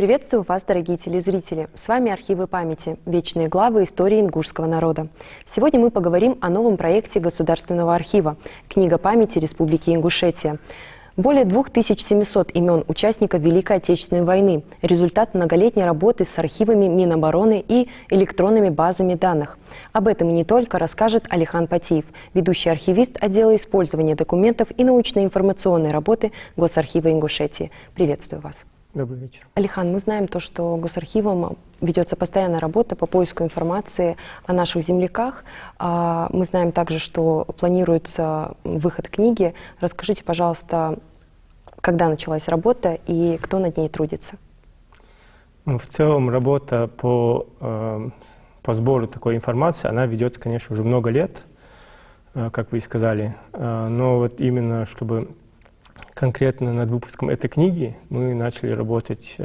Приветствую вас, дорогие телезрители! С вами «Архивы памяти. Вечные главы истории ингушского народа». Сегодня мы поговорим о новом проекте Государственного архива «Книга памяти Республики Ингушетия». Более 2700 имен участников Великой Отечественной войны – результат многолетней работы с архивами Минобороны и электронными базами данных. Об этом и не только расскажет Алихан Патиев, ведущий архивист отдела использования документов и научно-информационной работы Госархива Ингушетии. Приветствую вас. Добрый вечер. Алихан, мы знаем то, что Госархивом ведется постоянная работа по поиску информации о наших земляках. Мы знаем также, что планируется выход книги. Расскажите, пожалуйста, когда началась работа и кто над ней трудится? В целом работа по сбору такой информации, она ведется, конечно, уже много лет, как вы и сказали. Но вот именно чтобы конкретно над выпуском этой книги мы начали работать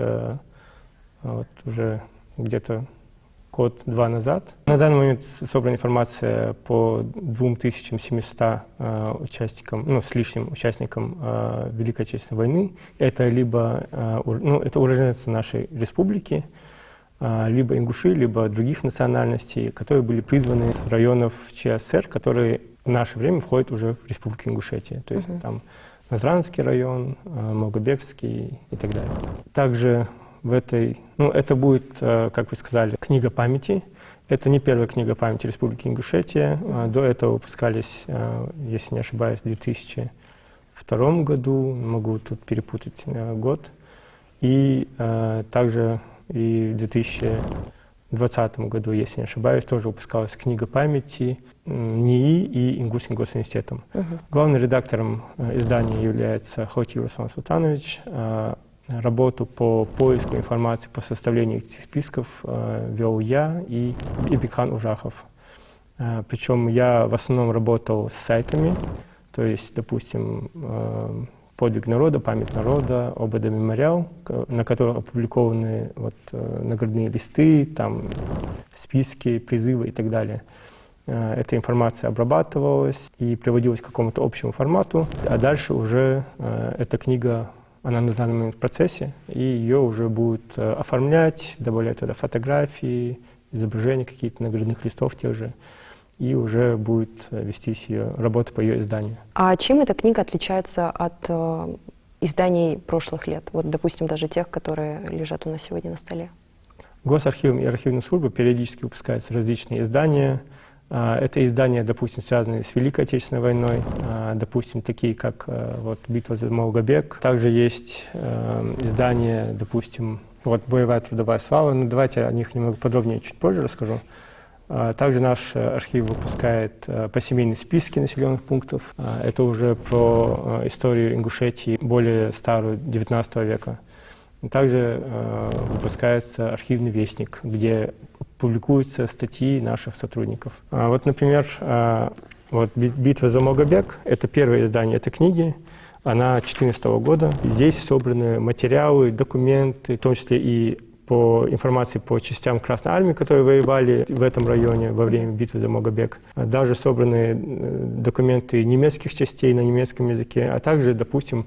вот уже где-то год-два назад. На данный момент собрана информация по 2700 участникам, с лишним участникам Великой Отечественной войны. Это либо это уроженцы нашей республики, либо ингуши, либо других национальностей, которые были призваны из районов ЧССР, которые в наше время входят уже в Республику Ингушетия. То есть там Назранский район, Малгобекский и так далее. Также в этой, это будет, как вы сказали, книга памяти. Это не первая книга памяти Республики Ингушетия. До этого выпускались, если не ошибаюсь, в 2002 году, могу тут перепутать год. И также и в 2020 году, если не ошибаюсь, тоже выпускалась книга памяти НИИ и Ингушским госуниверситетом. Главным редактором издания является Хотиев Руслан Султанович. Работу по поиску информации, по составлению этих списков вел я и Бекхан Ужахов. Причем я в основном работал с сайтами, то есть, допустим, «Подвиг народа», «Память народа», ОБД «Мемориал», на которых опубликованы наградные листы, там, списки, призывы и так далее. Эта информация обрабатывалась и приводилась к какому-то общему формату, а дальше уже эта книга, она на данный момент в процессе, и ее уже будут оформлять, добавлять туда фотографии, изображения какие-то наградных листов тех же, и уже будет вестись ее работа по ее изданию. А чем эта книга отличается от изданий прошлых лет? Вот, допустим, даже тех, которые лежат у нас сегодня на столе. Госархивом и архивной службой периодически выпускаются различные издания. Это издания, допустим, связанные с Великой Отечественной войной, допустим, такие как «Битва за Малгобек». Также есть издания, допустим, «Боевая трудовая слава». Давайте о них немного подробнее чуть позже расскажу. Также наш архив выпускает посемейные списки населенных пунктов. Это уже про историю Ингушетии, более старую, 19 века. Также выпускается архивный вестник, где публикуются статьи наших сотрудников. Например, «Битва за Малгобек» — это первое издание этой книги. Она 2014 года. Здесь собраны материалы, документы, в том числе и по информации по частям Красной Армии, которые воевали в этом районе во время битвы за Малгобек. Даже собраны документы немецких частей на немецком языке, а также, допустим,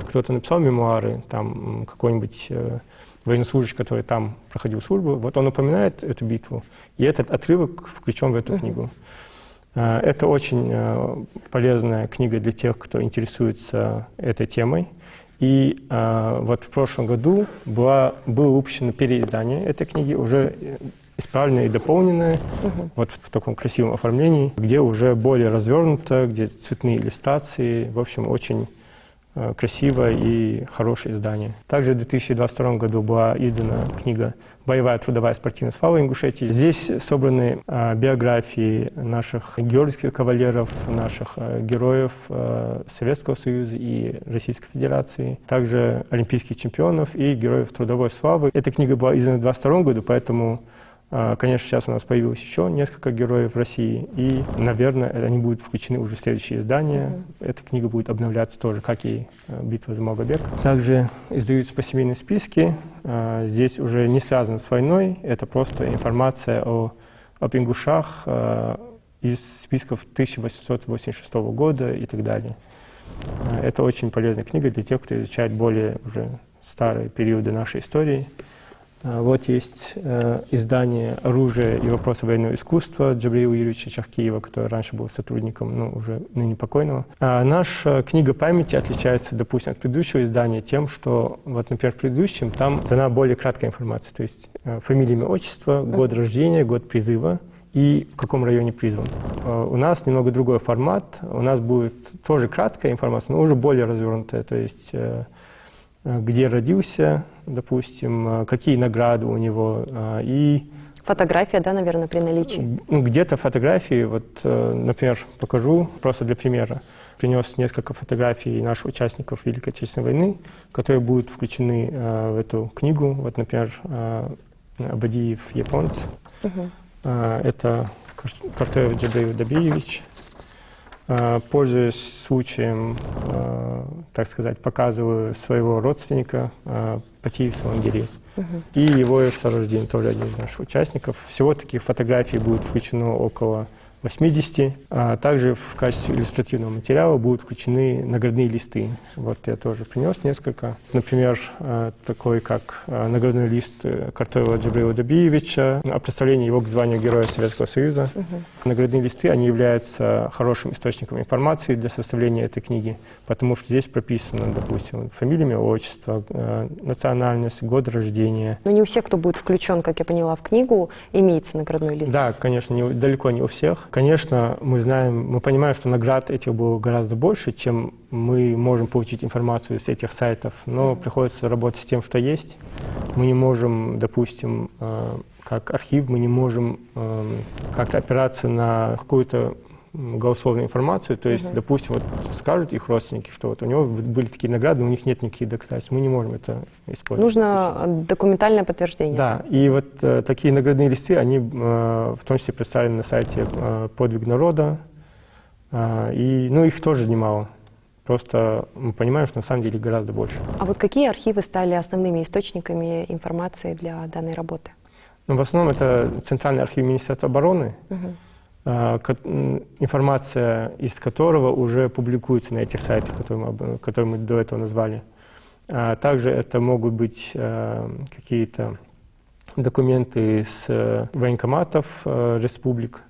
кто-то написал мемуары, там какой-нибудь военнослужащий, который там проходил службу, он упоминает эту битву, и этот отрывок включен в эту книгу. Это очень полезная книга для тех, кто интересуется этой темой. И в прошлом году было выпущено переиздание этой книги, уже исправленное и дополненное, в таком красивом оформлении, где уже более развернуто, где цветные иллюстрации, в общем, очень красивое и хорошее издание. Также в 2022 году была издана книга «Боевая трудовая спортивная слава Ингушетии». Здесь собраны биографии наших георгиевских кавалеров, наших героев Советского Союза и Российской Федерации, также олимпийских чемпионов и героев трудовой славы. Эта книга была издана в 2022 году, поэтому, конечно, сейчас у нас появилось еще несколько героев в России, и, наверное, они будут включены уже в следующие издания. Эта книга будет обновляться тоже, как и «Битва за Малгобек». Также издаются посемейные списки. Здесь уже не связано с войной, это просто информация об ингушах из списков 1886 года и так далее. Это очень полезная книга для тех, кто изучает более уже старые периоды нашей истории. Вот есть издание «Оружие и вопросы военного искусства» Джабраила Юрьевича Чахкиева, который раньше был сотрудником, ну, уже ныне покойного. Наша книга памяти отличается, допустим, от предыдущего издания тем, что, вот, например, в предыдущем там дана более краткая информация, то есть фамилия, имя, отчество, год рождения, год призыва и в каком районе призван. У нас немного другой формат, у нас будет тоже краткая информация, но уже более развернутая, то есть где родился, допустим, какие награды у него и... Фотография, да, наверное, при наличии? Ну, где-то фотографии, вот, например, покажу, просто для примера. Принес несколько фотографий наших участников Великой Отечественной войны, которые будут включены в эту книгу. Вот, например, Абадиев японец. Это Картоев Джабраил Дабиевич. Пользуясь случаем, так сказать, показываю своего родственника Патиев Салангири и его сорождение, тоже один из наших участников. Всего таких фотографий будет включено около 80. Также в качестве иллюстративного материала будут включены наградные листы. Вот я тоже принес несколько. Например, такой как наградной лист Картоева Джабраила Дабиевича о представлении его к званию Героя Советского Союза. Наградные листы, они являются хорошим источником информации для составления этой книги, потому что здесь прописано, допустим, фамилия, имя, отчество, национальность, год рождения. Но не у всех, кто будет включен, как я поняла, в книгу, имеется наградной лист. Да, конечно, далеко не у всех. Конечно, мы понимаем, что наград этих было гораздо больше, чем мы можем получить информацию с этих сайтов, но приходится работать с тем, что есть. Мы не можем, допустим, как архив, мы не можем как-то опираться на какую-то голословную информацию, то есть, допустим, вот скажут их родственники, что вот у него были такие награды, но у них нет никаких доказательств, мы не можем это использовать. Нужно документальное подтверждение. Да, и вот такие наградные листы, они в том числе представлены на сайте «Подвиг народа», и, ну, их тоже немало. Просто мы понимаем, что на самом деле гораздо больше. А вот какие архивы стали основными источниками информации для данной работы? Ну, в основном это Центральный архив Министерства обороны, информация из которого уже публикуется на этих сайтах, которые мы до этого назвали. Также это могут быть какие-то документы с военкоматов республик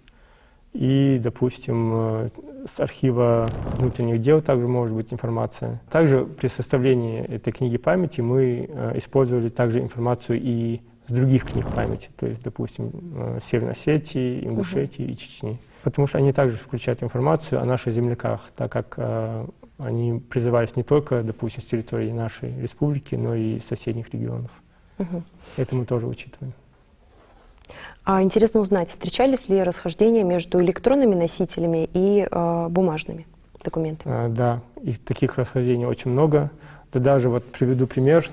и, допустим, с архива внутренних дел также может быть информация. Также при составлении этой книги памяти мы использовали также информацию и с других книг памяти, то есть, допустим, Северной Осетии, Ингушетии и Чечни. Потому что они также включают информацию о наших земляках, так как они призывались не только, допустим, с территории нашей республики, но и соседних регионов. Это мы тоже учитываем. Интересно узнать, встречались ли расхождения между электронными носителями и бумажными документами? Да, и таких расхождений очень много. Да даже вот приведу пример.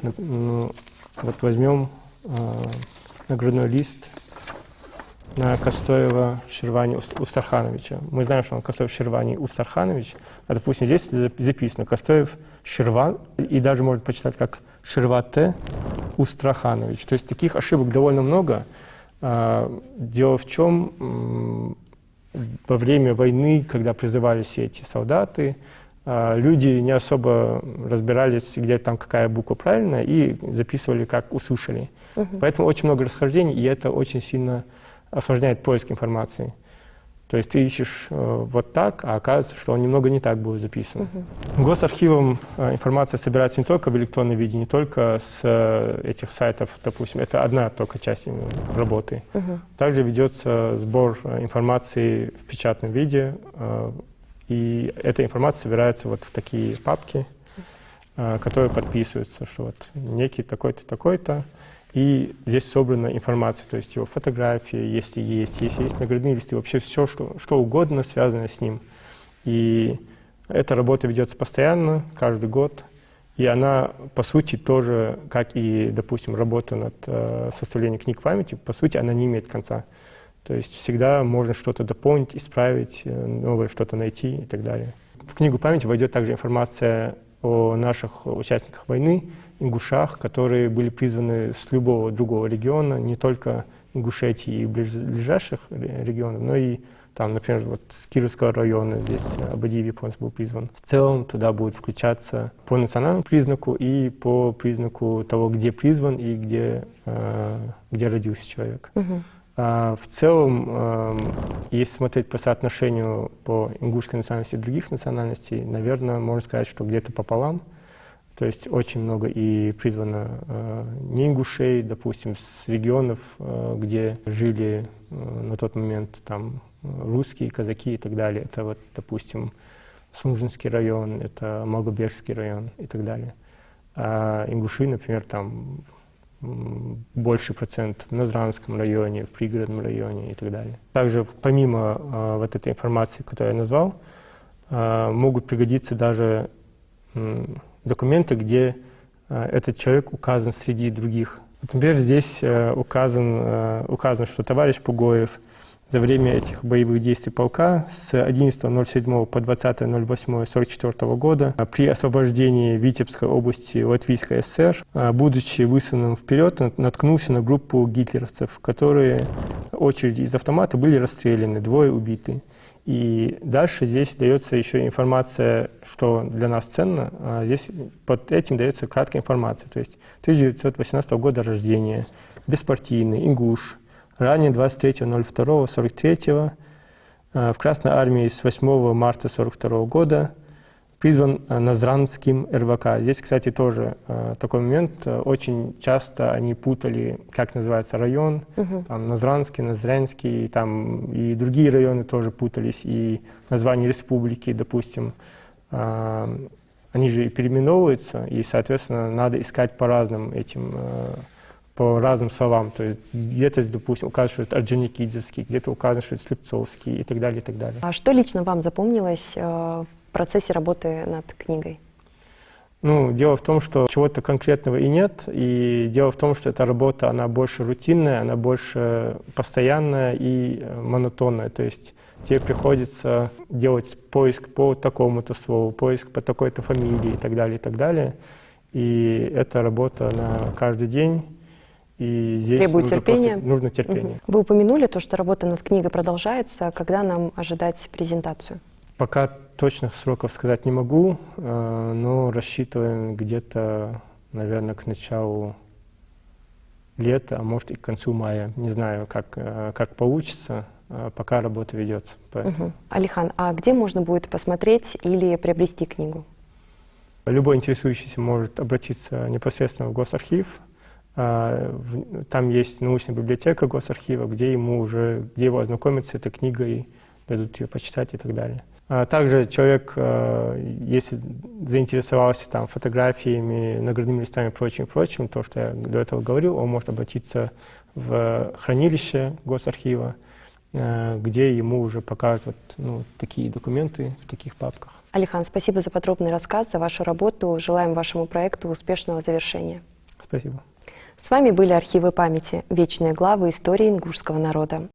Вот возьмем наградной лист на Костоева Шервани Устархановича. Мы знаем, что он Костоев Шервани Устарханович, а, допустим, здесь записано Костоев Шерван, и даже можно почитать как Шервате Устраханович. То есть таких ошибок довольно много. Дело в чем, во время войны, когда призывались все эти солдаты, люди не особо разбирались, где там какая буква правильная, и записывали, как услышали. Поэтому очень много расхождений, и это очень сильно осложняет поиск информации. То есть ты ищешь вот так, а оказывается, что он немного не так был записан. Госархивом информация собирается не только в электронном виде, не только с этих сайтов, допустим, это одна только часть работы. Также ведется сбор информации в печатном виде, и эта информация собирается вот в такие папки, которые подписываются, что вот некий такой-то, такой-то, и здесь собрана информация, то есть его фотографии, если есть наградные листы, вообще все, что угодно связано с ним. И эта работа ведется постоянно, каждый год, и она, по сути, тоже, как и, допустим, работа над составлением книг памяти, по сути, она не имеет конца. То есть всегда можно что-то дополнить, исправить, новое что-то найти и так далее. В книгу памяти войдет также информация о наших участниках войны, ингушах, которые были призваны с любого другого региона, не только Ингушетии и ближайших регионов, но и там, например, вот с Кировского района здесь Абадиев японец был призван. В целом туда будет включаться по национальному признаку и по признаку того, где призван и где родился человек. В целом, если смотреть по соотношению по ингушской национальности и других национальностей, наверное, можно сказать, что где-то пополам. То есть очень много и призвано не ингушей, допустим, с регионов, где жили на тот момент там русские, казаки и так далее. Это вот, допустим, Сумжинский район, это Малгобекский район и так далее. А ингуши, например, там больший процент в Назранском районе, в пригородном районе и так далее. Также помимо вот этой информации, которую я назвал, могут пригодиться даже документы, где этот человек указан среди других. Например, здесь указано, что товарищ Пугоев за время этих боевых действий полка с 11.07 по 20.08.44 года при освобождении Витебской области Латвийской ССР, будучи высунутым вперед, наткнулся на группу гитлеровцев, которые очереди из автомата были расстреляны, 2 убиты. И дальше здесь дается еще информация, что для нас ценно. Здесь под этим дается краткая информация. То есть 1918 года рождения, беспартийный, ингуш, ранее 23.02.43, в Красной армии с 8 марта 1942 года, призван Назранским РВК. Здесь, кстати, тоже такой момент. Очень часто они путали, как называется район, там Назранский, Назрянский, там и другие районы тоже путались, и название республики, допустим. Они же и переименовываются, и, соответственно, надо искать по разным этим, по разным словам. То есть где-то, допустим, указано, что это Орджоникидзевский, где-то указано, что это Слепцовский и так далее, и так далее. А что лично вам запомнилось в процессе работы над книгой? Ну, дело в том, что чего-то конкретного и нет, и дело в том, что эта работа, она больше рутинная, она больше постоянная и монотонная, то есть тебе приходится делать поиск по такому-то слову, поиск по такой-то фамилии и так далее, и так далее, и эта работа на каждый день, и здесь требует терпения. Нужно терпение. Вы упомянули то, что работа над книгой продолжается, когда нам ожидать презентацию? Пока точных сроков сказать не могу, но рассчитываем где-то, наверное, к началу лета, а может и к концу мая. Не знаю, как получится, пока работа ведется. Алихан, а где можно будет посмотреть или приобрести книгу? Любой интересующийся может обратиться непосредственно в Госархив. Там есть научная библиотека Госархива, где его ознакомят с этой книгой, дадут ее почитать и так далее. Также человек, если заинтересовался там фотографиями, наградными листами и прочим, то, что я до этого говорил, он может обратиться в хранилище Госархива, где ему уже покажут такие документы в таких папках. Алихан, спасибо за подробный рассказ, за вашу работу. Желаем вашему проекту успешного завершения. Спасибо. С вами были архивы памяти, вечные главы истории ингушского народа.